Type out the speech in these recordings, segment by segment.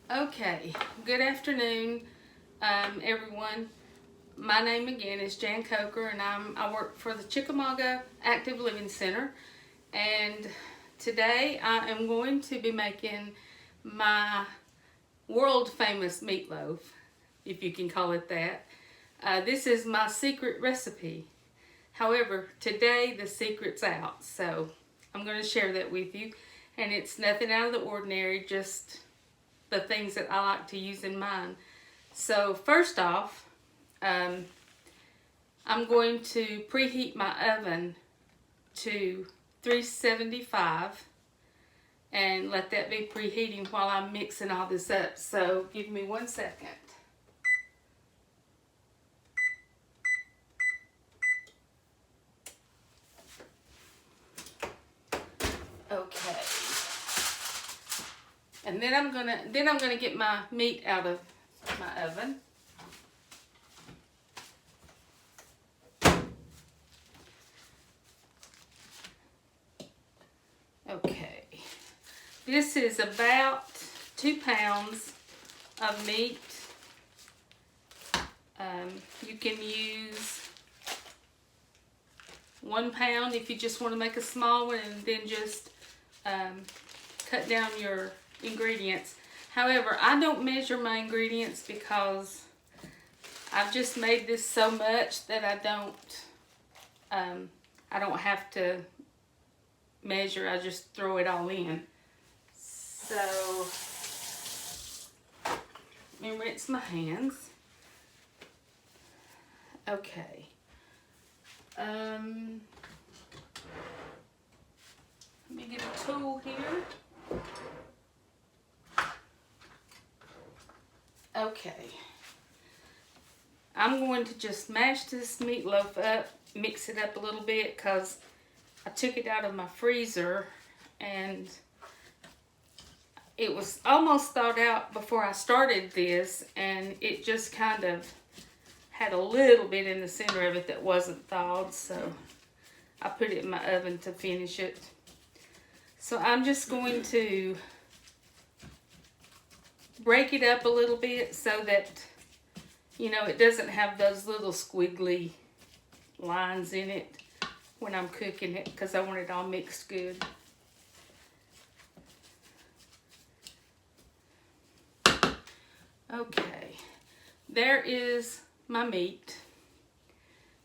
Okay, good afternoon, everyone. My name again is Jan Coker, and I work for the Chickamauga Active Living Center. And today I am going to be making my world famous meatloaf, if you can call it that. This is my secret recipe. However, today the secret's out, so I'm going to share that with you. And it's nothing out of the ordinary, just the things that I like to use in mine. So first off, I'm going to preheat my oven to 375 and let that be preheating while I'm mixing all this up. So give me 1 second. Okay. And then I'm gonna get my meat out of my oven. Okay. This is about 2 pounds of meat. You can use 1 pound if you just want to make a small one, and then just cut down your ingredients. However, I don't measure my ingredients because I've just made this so much that I don't have to measure. I just throw it all in. So let me rinse my hands. Okay. Let me get a tool here. Okay. I'm going to just mash this meatloaf up, mix it up a little bit, because I took it out of my freezer and it was almost thawed out before I started this, and it just kind of had a little bit in the center of it that wasn't thawed, so I put it in my oven to finish it. So I'm just going to break it up a little bit so that, you know, it doesn't have those little squiggly lines in it when I'm cooking it, because I want it all mixed good. Okay, there is my meat.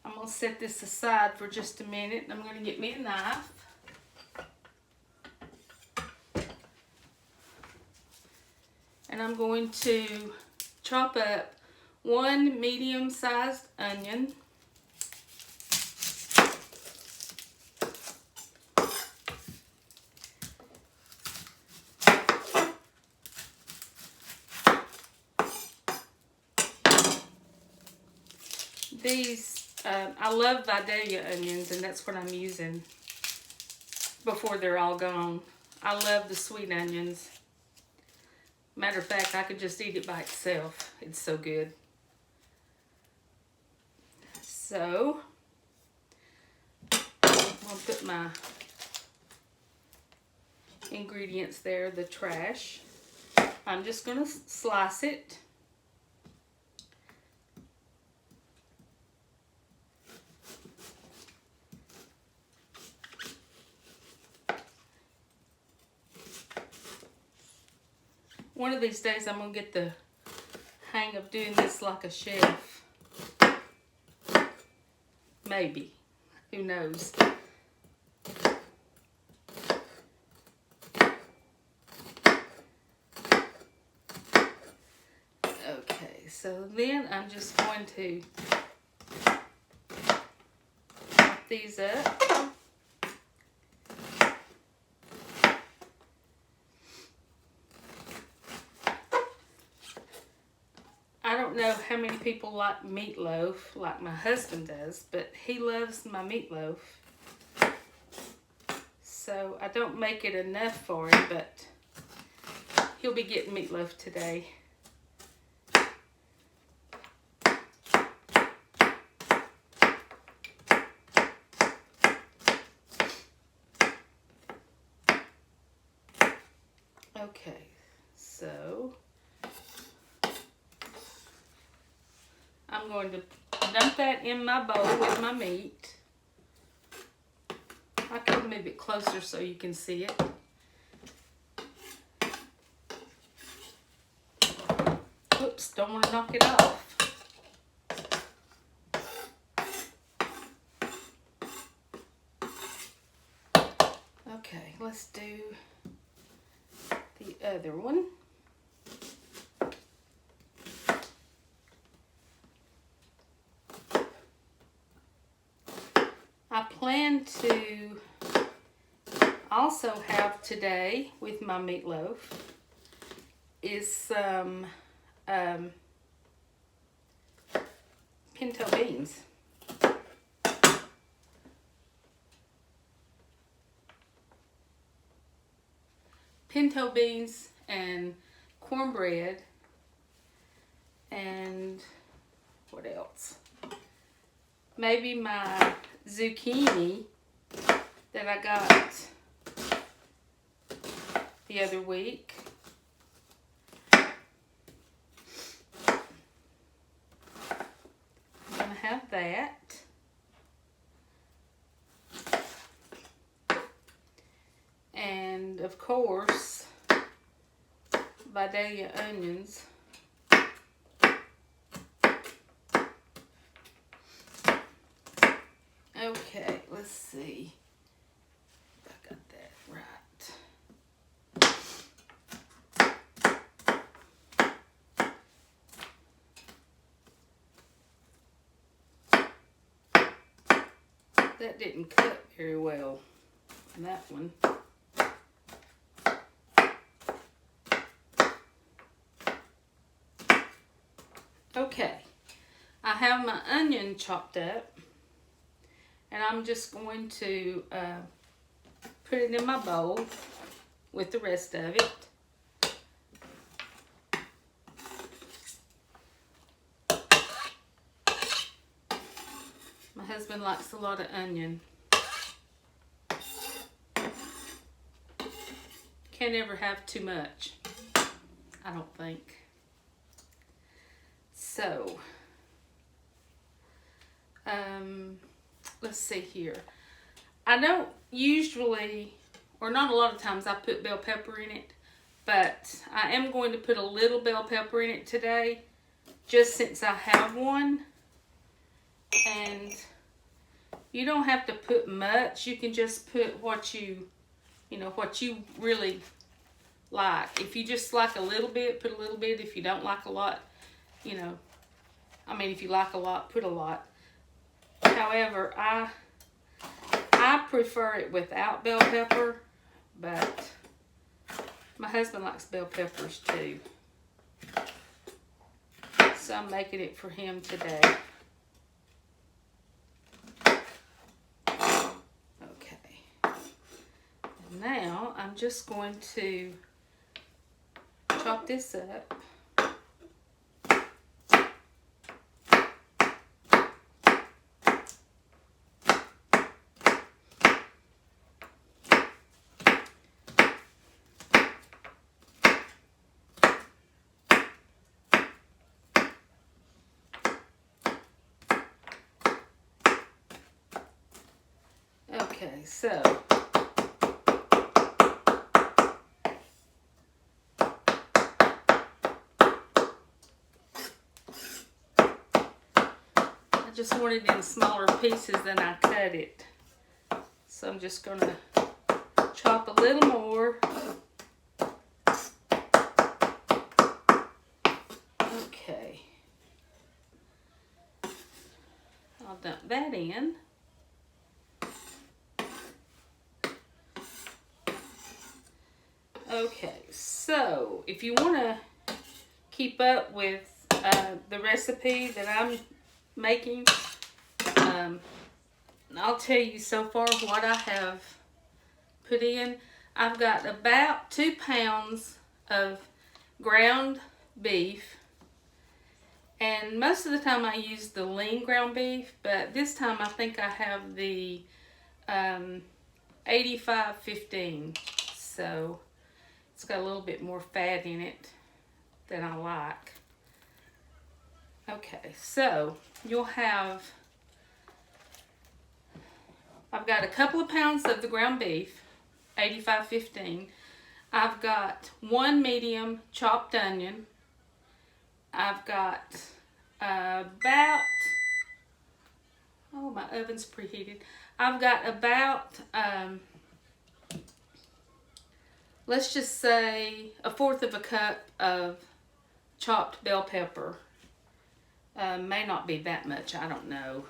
I'm going to set this aside for just a minute. I'm going to get me a knife. And I'm going to chop up 1 medium-sized onion. These, I love Vidalia onions, and that's what I'm using before they're all gone. I love the sweet onions. Matter of fact, I could just eat it by itself. It's so good. So, I'm going to put my ingredients there, the trash. I'm just going to slice it. One of these days I'm going to get the hang of doing this like a chef. Maybe. Who knows? Okay, so then I'm just going to chop these up. I don't know how many people like meatloaf like my husband does, but he loves my meatloaf. So I don't make it enough for him, but he'll be getting meatloaf today. Okay, so I'm going to dump that in my bowl with my meat. I could move it closer so you can see it. Oops, don't want to knock it off. Okay, let's do the other one. I plan to also have today with my meatloaf is some pinto beans. Pinto beans and cornbread and what else? Maybe my zucchini that I got the other week. I'm gonna have that. And of course, Vidalia onions. Okay, let's see if I got that right. That didn't cut very well on that one. Okay, I have my onion chopped up, and I'm just going to put it in my bowl with the rest of it. My husband likes a lot of onion. Can't ever have too much, I don't think. So, let's see here. I don't usually, or not a lot of times, I put bell pepper in it, but I am going to put a little bell pepper in it today, just since I have one. And you don't have to put much. You can just put what you really like. If you just like a little bit, put a little bit. If you don't like a lot, if you like a lot, put a lot. However, I prefer it without bell pepper, but my husband likes bell peppers too. So I'm making it for him today. Okay. And now I'm just going to chop this up. Okay, so I just want it in smaller pieces than I cut it. So I'm just going to chop a little more. Okay. I'll dump that in. Okay, so if you want to keep up with the recipe that I'm making, I'll tell you so far what I have put in. I've got about 2 pounds of ground beef, and most of the time I use the lean ground beef, but this time I think I have the 85-15, so it's got a little bit more fat in it than I like. Okay, so you'll have, I've got a couple of pounds of the ground beef, 85/15. I've got 1 medium chopped onion. I've got about, oh, my oven's preheated. I've got about, let's just say, 1/4 of a cup of chopped bell pepper. May not be that much, I don't know.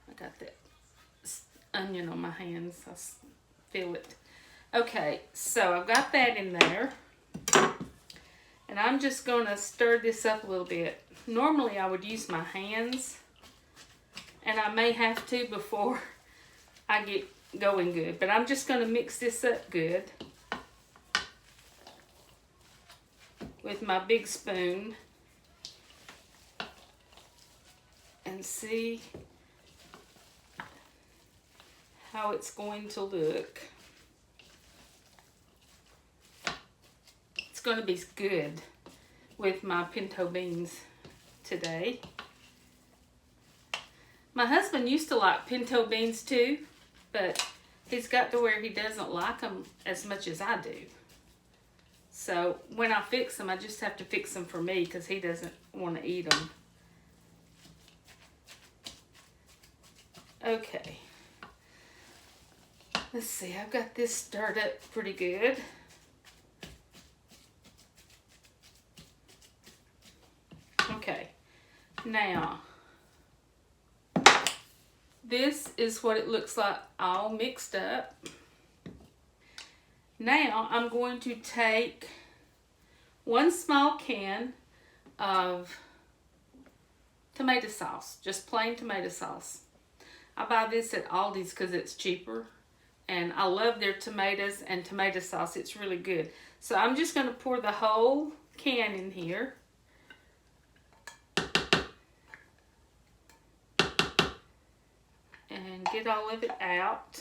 I got that onion on my hands, I feel it. Okay, so I've got that in there. And I'm just going to stir this up a little bit. Normally I would use my hands, and I may have to before I get going good. But I'm just going to mix this up good with my big spoon and see how it's going to look. It's going to be good with my pinto beans today. My husband used to like pinto beans too, but he's got to where he doesn't like them as much as I do. So when I fix them, I just have to fix them for me because he doesn't want to eat them. Okay. Let's see, I've got this stirred up pretty good. Okay, now, this is what it looks like all mixed up. Now, I'm going to take 1 small can of tomato sauce, just plain tomato sauce. I buy this at Aldi's because it's cheaper, and I love their tomatoes and tomato sauce. It's really good. So I'm just going to pour the whole can in here. And get all of it out.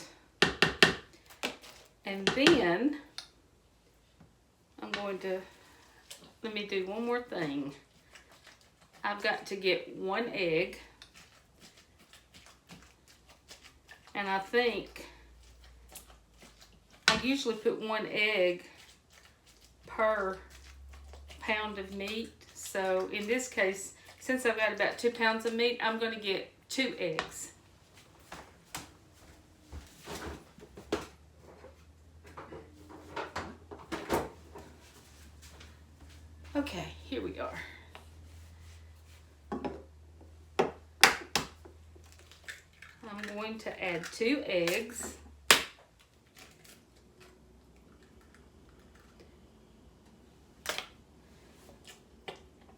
And then I'm going to, let me do one more thing. I've got to get 1 egg. And I think I usually put 1 egg per pound of meat. So in this case, since I've got about 2 pounds of meat, I'm going to get 2 eggs. Okay, here we are. I'm going to add 2 eggs.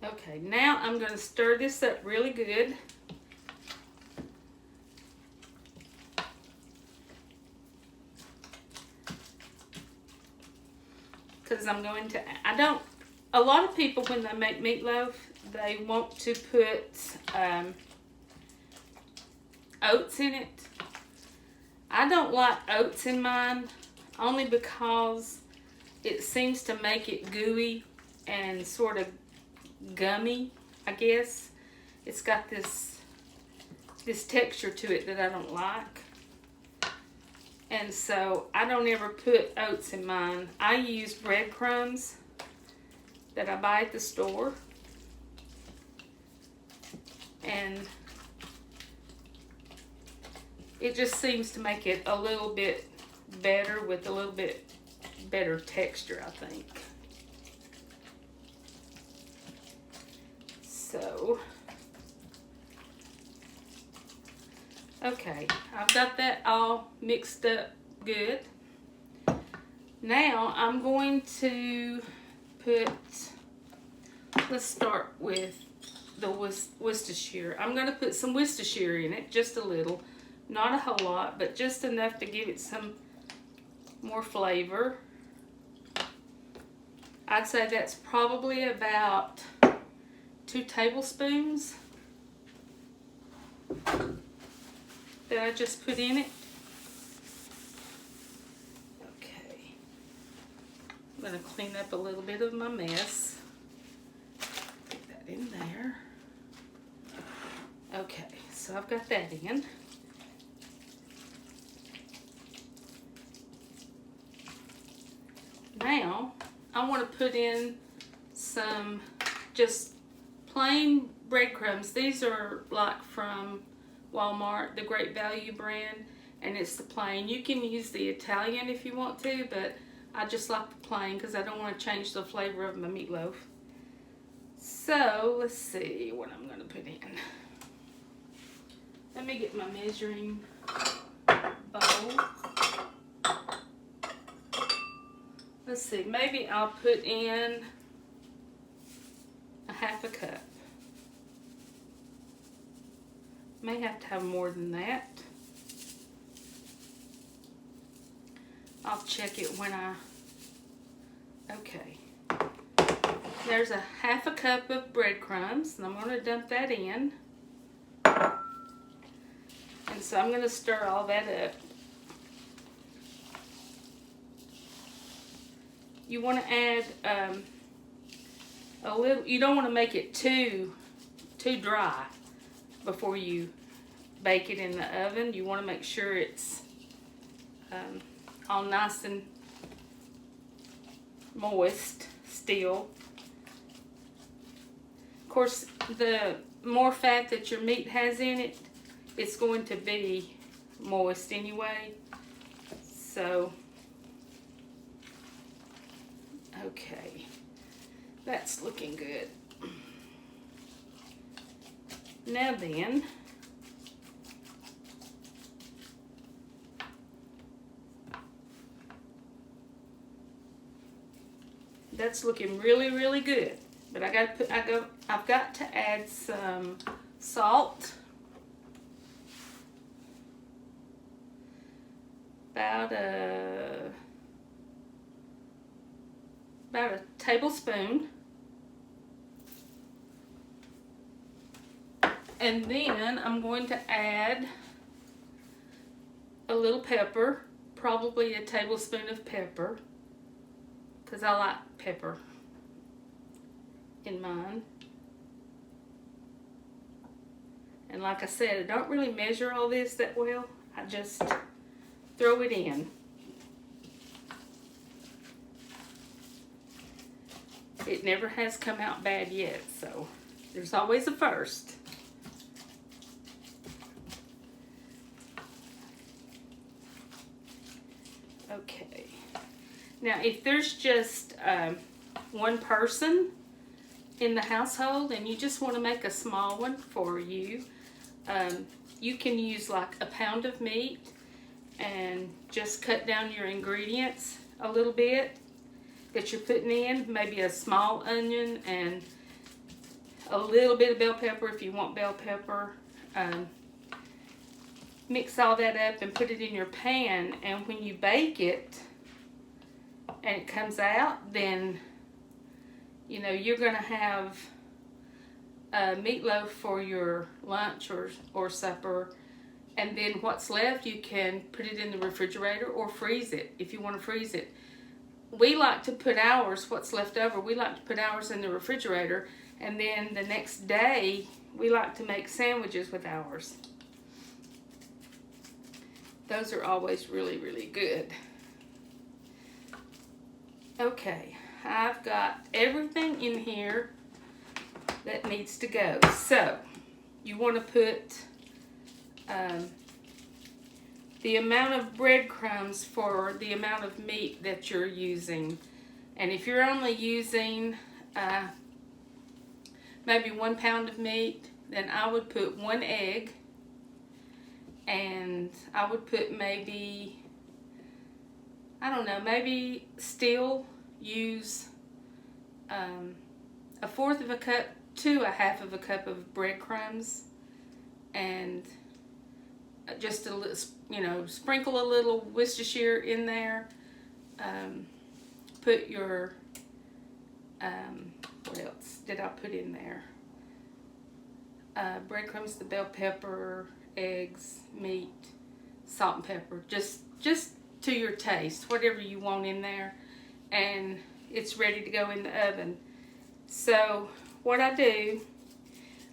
Okay, now I'm going to stir this up really good. Because I'm going to, a lot of people when they make meatloaf, they want to put oats in it. I don't like oats in mine, only because it seems to make it gooey and sort of gummy, I guess. It's got this texture to it that I don't like. And so I don't ever put oats in mine. I use breadcrumbs that I buy at the store. And it just seems to make it a little bit better with a little bit better texture, I think. So, okay, I've got that all mixed up good. Now I'm going to put, let's start with the Worcestershire. I'm going to put some Worcestershire in it, just a little. Not a whole lot, but just enough to give it some more flavor. I'd say that's probably about 2 tablespoons that I just put in it. Okay. I'm going to clean up a little bit of my mess. Put that in there. so I've got that in. Now, I want to put in some just plain breadcrumbs. These are like from Walmart, the Great Value brand, and it's the plain. You can use the Italian if you want to, but I just like the plain because I don't want to change the flavor of my meatloaf. So, let's see what I'm going to put in. Let me get my measuring bowl. Let's see, maybe I'll put in a half a cup. May have to have more than that. I'll check it when okay. There's a half a cup of breadcrumbs, and I'm going to dump that in. And so I'm going to stir all that up. You want to add a little, you don't want to make it too dry before you bake it in the oven. You want to make sure it's all nice and moist still. Of course, the more fat that your meat has in it, it's going to be moist anyway. So, okay, that's looking good. Now then, that's looking really, really good. But I've got to add some salt. About a tablespoon. And then I'm going to add a little pepper, probably a tablespoon of pepper, because I like pepper in mine. And like I said, I don't really measure all this that well. I just throw it in. It never has come out bad yet, so there's always a first. Okay. Now, if there's just one person in the household and you just want to make a small one for you, you can use like a pound of meat and just cut down your ingredients a little bit that you're putting in. Maybe a small onion and a little bit of bell pepper if you want bell pepper. Mix all that up and put it in your pan, and when you bake it and it comes out, then you know you're going to have meatloaf for your lunch or supper, and then what's left you can put it in the refrigerator or freeze it if you want to freeze it. We like to put ours, what's left over, we like to put ours in the refrigerator, and then the next day we like to make sandwiches with ours. Those are always really, really good. Okay, I've got everything in here that needs to go. So, you want to put the amount of breadcrumbs for the amount of meat that you're using. And if you're only using maybe 1 pound of meat, then I would put 1 egg. And I would put maybe, I don't know, maybe still use 1/4 of a cup to 1/2 of a cup of breadcrumbs, and just a little, you know, sprinkle a little Worcestershire in there. Put your, what else did I put in there? Breadcrumbs, the bell pepper, eggs, meat, salt and pepper, just to your taste, whatever you want in there, and it's ready to go in the oven. So what I do,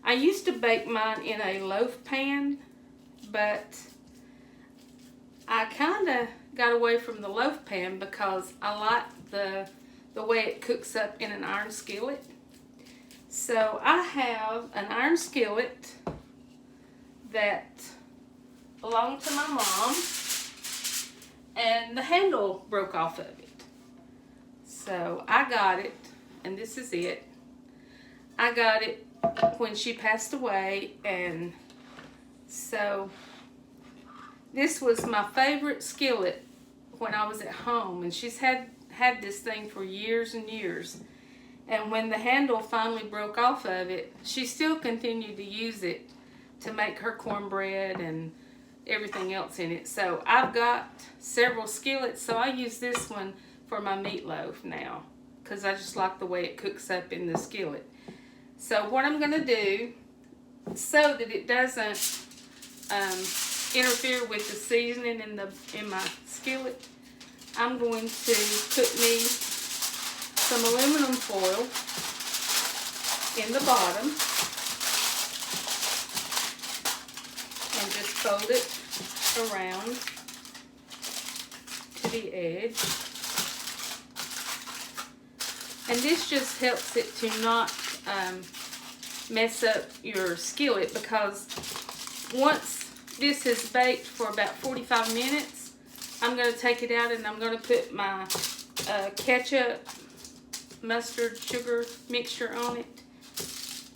I used to bake mine in a loaf pan, but I kind of got away from the loaf pan because I like the way it cooks up in an iron skillet. So I have an iron skillet that belonged to my mom, and the handle broke off of it. So I got it, and this is it. I got it when she passed away, and so this was my favorite skillet when I was at home, and she's had this thing for years and years. And when the handle finally broke off of it, she still continued to use it to make her cornbread and everything else in it. So I've got several skillets, so I use this one for my meatloaf now because I just like the way it cooks up in the skillet. So what I'm going to do, so that it doesn't interfere with the seasoning in my skillet, I'm going to put me some aluminum foil in the bottom and just fold it around to the edge. And this just helps it to not mess up your skillet, because once this is baked for about 45 minutes, I'm going to take it out and I'm going to put my ketchup, mustard, sugar mixture on it,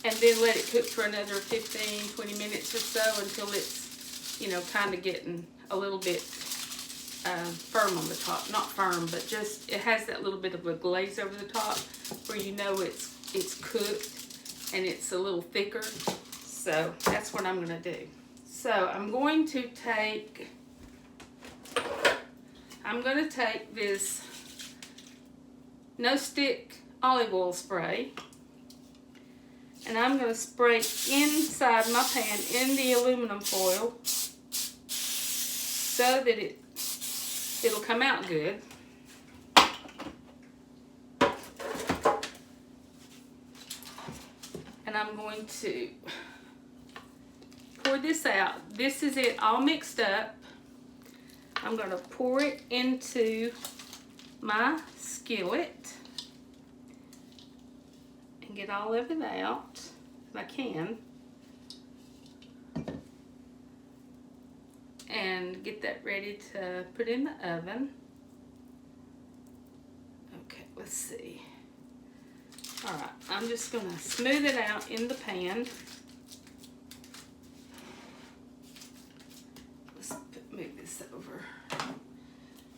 and then let it cook for another 15-20 minutes or so until it's, you know, kind of getting a little bit firm on the top. Not firm, but just it has that little bit of a glaze over the top where you know it's cooked and it's a little thicker. So that's what I'm going to do. So I'm going to take this No Stick olive oil spray, and I'm going to spray inside my pan in the aluminum foil so that it'll come out good. And I'm going to pour this out. This is it all mixed up. I'm going to pour it into my skillet and get all of it out if I can, and get that ready to put in the oven. Okay, let's see. Alright, I'm just going to smooth it out in the pan. Let's move this over.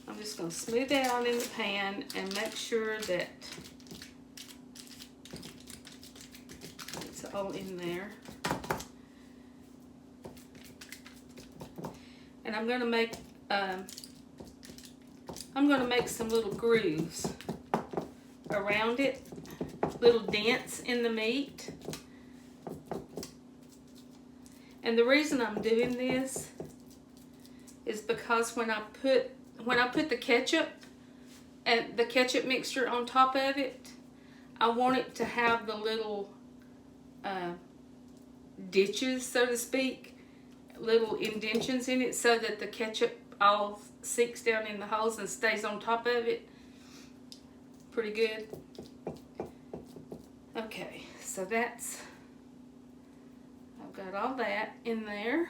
I'm just going to smooth it out in the pan and make sure that it's all in there. And I'm going to make some little grooves around it, little dents in the meat. And the reason I'm doing this is because when I put the ketchup and the ketchup mixture on top of it, I want it to have the little ditches, so to speak, little indentions in it, so that the ketchup all sinks down in the holes and stays on top of it pretty good. Okay, so I've got all that in there.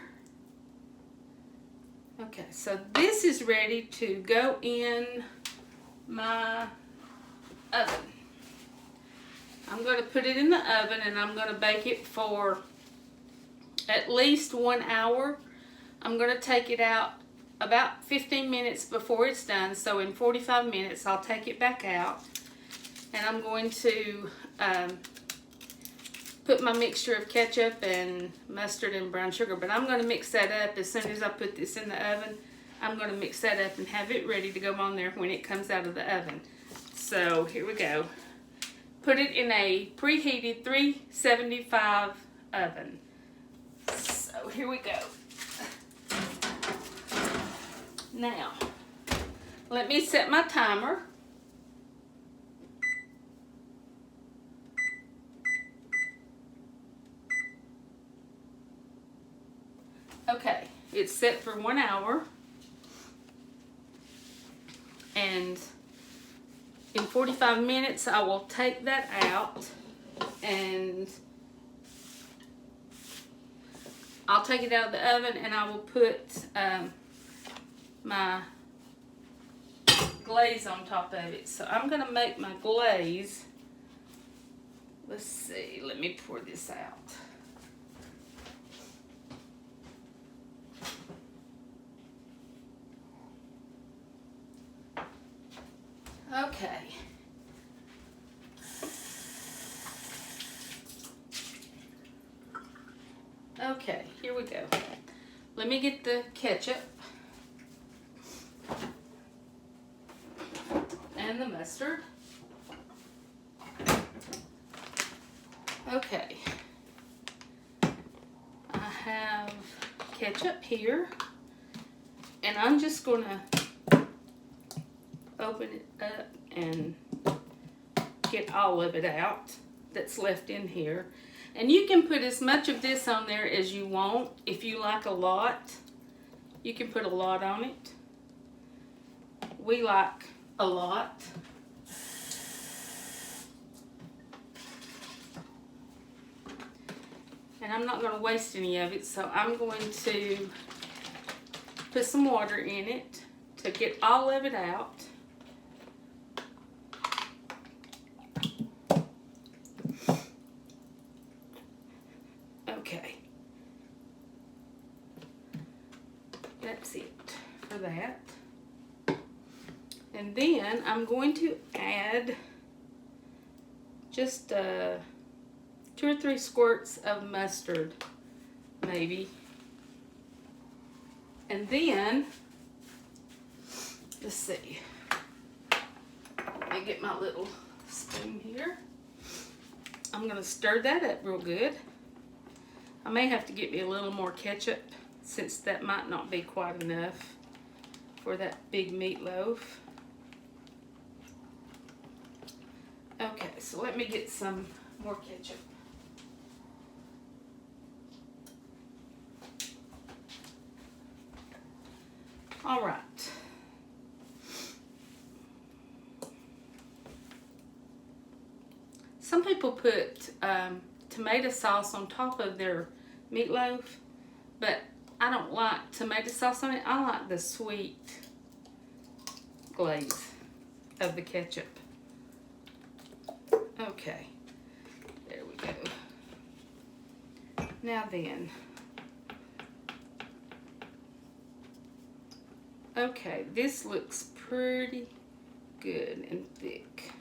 Okay, so this is ready to go in my oven. I'm going to put it in the oven and I'm going to bake it for at least 1 hour. I'm going to take it out about 15 minutes before it's done. So in 45 minutes, I'll take it back out. And I'm going to put my mixture of ketchup and mustard and brown sugar. But I'm going to mix that up as soon as I put this in the oven. I'm going to mix that up and have it ready to go on there when it comes out of the oven. So here we go. Put it in a preheated 375 oven. So here we go. Now, let me set my timer. it's set for 1 hour. And in 45 minutes, I will take that out and I'll take it out of the oven and I will put my glaze on top of it. So I'm going to make my glaze. Let's see, let me pour this out. Okay. Okay, here we go. Let me get the ketchup and the mustard. Okay. I have ketchup here, and I'm just going to open it up and get all of it out that's left in here. And you can put as much of this on there as you want. If you like a lot, you can put a lot on it. We like a lot. And I'm not going to waste any of it, so I'm going to put some water in it to get all of it out. Okay. That's it for that. And then I'm going to add just 2 or 3 squirts of mustard, maybe. And then, let's see. Let me get my little spoon here. I'm going to stir that up real good. I may have to get me a little more ketchup since that might not be quite enough for that big meatloaf. Okay, so let me get some more ketchup. All right. Some people put tomato sauce on top of their meatloaf, but I don't like tomato sauce on it. I like the sweet glaze of the ketchup. Okay, there we go. Now then, okay, this looks pretty good and thick.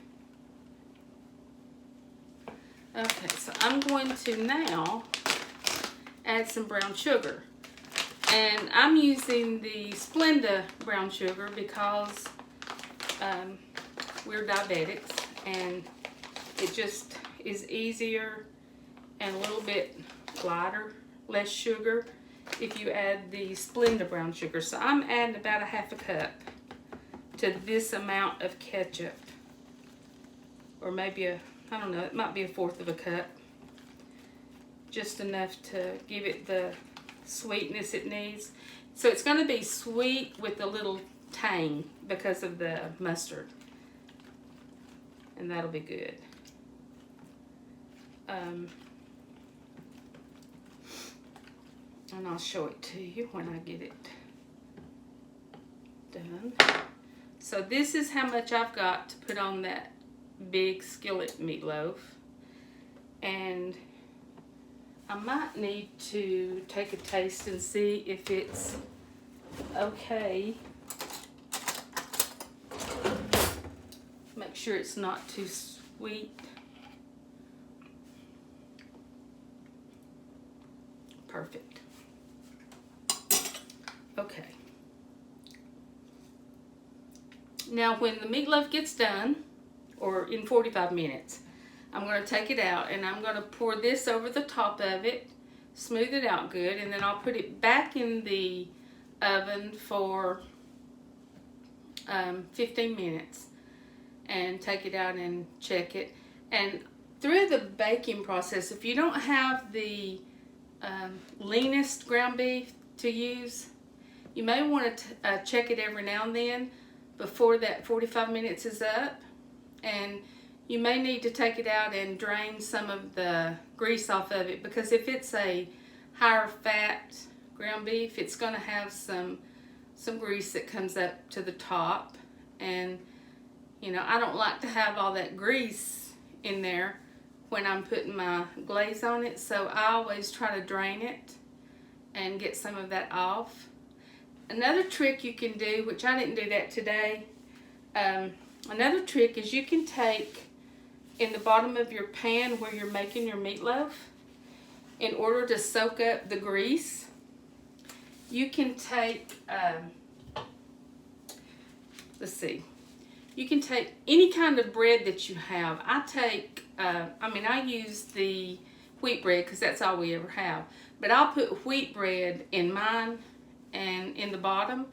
Okay, so I'm going to now add some brown sugar. And I'm using the Splenda brown sugar because we're diabetics and it just is easier and a little bit lighter, less sugar if you add the Splenda brown sugar. So I'm adding about 1/2 cup to this amount of ketchup. Or maybe I don't know, it might be 1/4 cup. Just enough to give it the sweetness it needs. So it's going to be sweet with a little tang because of the mustard. And that'll be good. And I'll show it to you when I get it done. So this is how much I've got to put on that big skillet meatloaf. And I might need to take a taste and see if it's okay. Make sure it's not too sweet. Perfect. Okay. Now when the meatloaf gets done, or in 45 minutes, I'm going to take it out and I'm going to pour this over the top of it, smooth it out good, and then I'll put it back in the oven for 15 minutes and take it out and check it. And through the baking process, if you don't have the leanest ground beef, to use. You may want to check it every now and then before that 45 minutes is up, and you may need to take it out and drain some of the grease off of it, because if it's a higher fat ground beef, it's going to have some grease that comes up to the top, and you know, I don't like to have all that grease in there when I'm putting my glaze on it, so I always try to drain it and get some of that off. Another trick you can do, which I didn't do that today, another trick is you can take in the bottom of your pan where you're making your meatloaf, in order to soak up the grease, you can take, let's see, you can take any kind of bread that you have. I take, I use the wheat bread because that's all we ever have. But I'll put wheat bread in mine and in the bottom.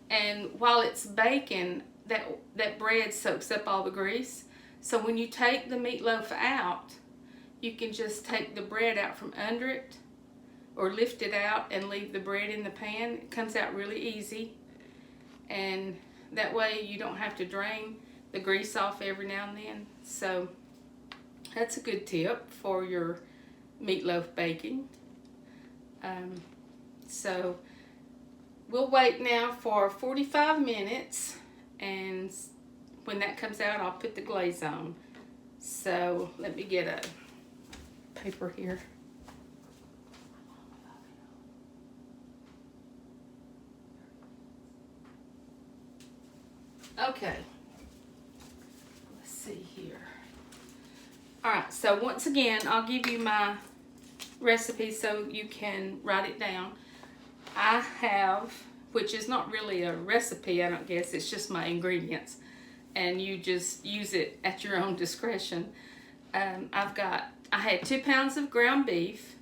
And while it's baking, that bread soaks up all the grease. So when you take the meatloaf out, you can just take the bread out from under it or lift it out and leave the bread in the pan. It comes out really easy. And that way you don't have to drain the grease off every now and then. So that's a good tip for your meatloaf baking. So we'll wait now for 45 minutes, and when that comes out, I'll put the glaze on. So let me get a paper here. Okay, let's see here. All right, so once again, I'll give you my recipe so you can write it down. I have, which is not really a recipe, I don't guess, it's just my ingredients, and you just use it at your own discretion. I had 2 pounds of ground beef.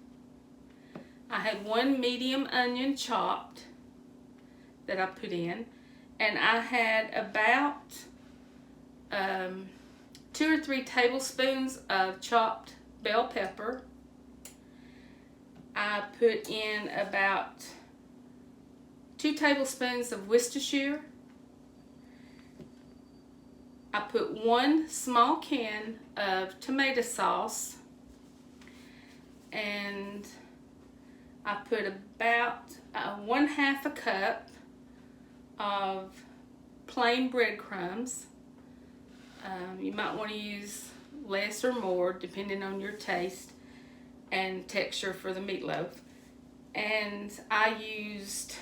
I had 1 medium onion chopped that I put in, and I had about 2 or 3 tablespoons of chopped bell pepper. I put in about 2 tablespoons of Worcestershire. I put 1 small can of tomato sauce, and I put about 1/2 a cup of plain breadcrumbs. You might want to use less or more depending on your taste and texture for the meatloaf. And I used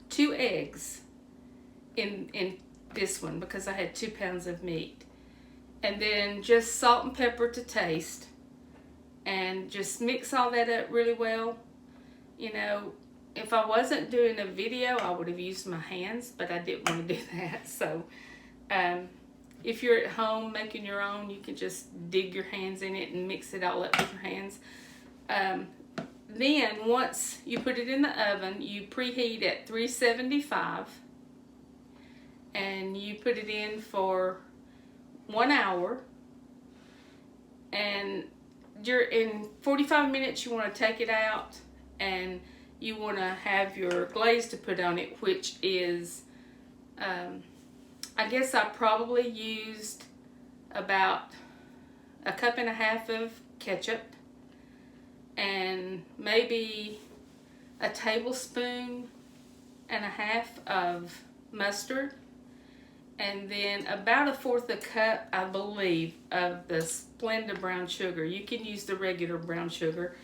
2 eggs in this one because I had 2 pounds of meat. And then just salt and pepper to taste, and just mix all that up really well. You know, if I wasn't doing a video, I would have used my hands, but I didn't want to do that. So if you're at home making your own, you can just dig your hands in it and mix it all up with your hands. Then once you put it in the oven, you preheat at 375, and you put it in for 1 hour. And in 45 minutes you want to take it out, and you want to have your glaze to put on it, which is I guess I probably used about 1.5 cups of ketchup, and maybe 1.5 tablespoons of mustard, and then about 1/4 cup, I believe, of the Splenda brown sugar. You can use the regular brown sugar,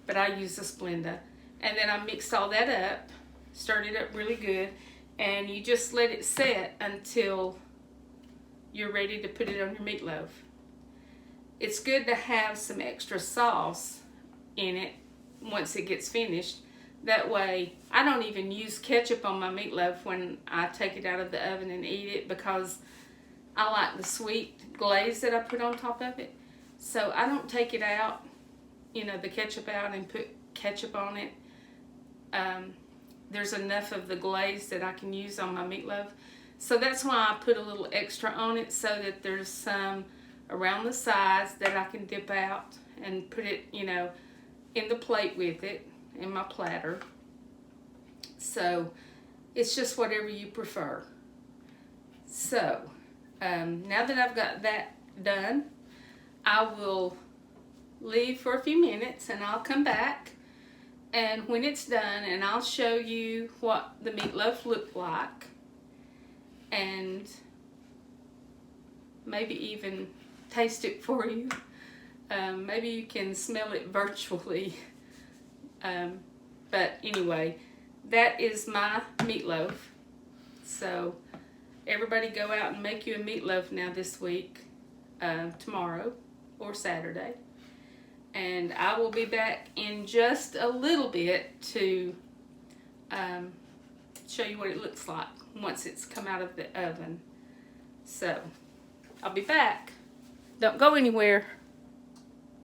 but I use the Splenda. And then I mixed all that up, stirred it up really good, and you just let it set until you're ready to put it on your meatloaf. It's good to have some extra sauce in it once it gets finished. That way, I don't even use ketchup on my meatloaf when I take it out of the oven and eat it, because I like the sweet glaze that I put on top of it. So I don't take it out, you know, the ketchup out and put ketchup on it. There's enough of the glaze that I can use on my meatloaf. So that's why I put a little extra on it, so that there's some around the sides that I can dip out and put it, you know, in the plate with it, in my platter. So it's just whatever you prefer. So now that I've got that done, I will leave for a few minutes and I'll come back, and when it's done, and I'll show you what the meatloaf looked like, and maybe even taste it for you. Maybe you can smell it virtually. But anyway, that is my meatloaf. So everybody go out and make you a meatloaf now this week, tomorrow or Saturday. And I will be back in just a little bit to show you what it looks like once it's come out of the oven. So I'll be back. Don't go anywhere.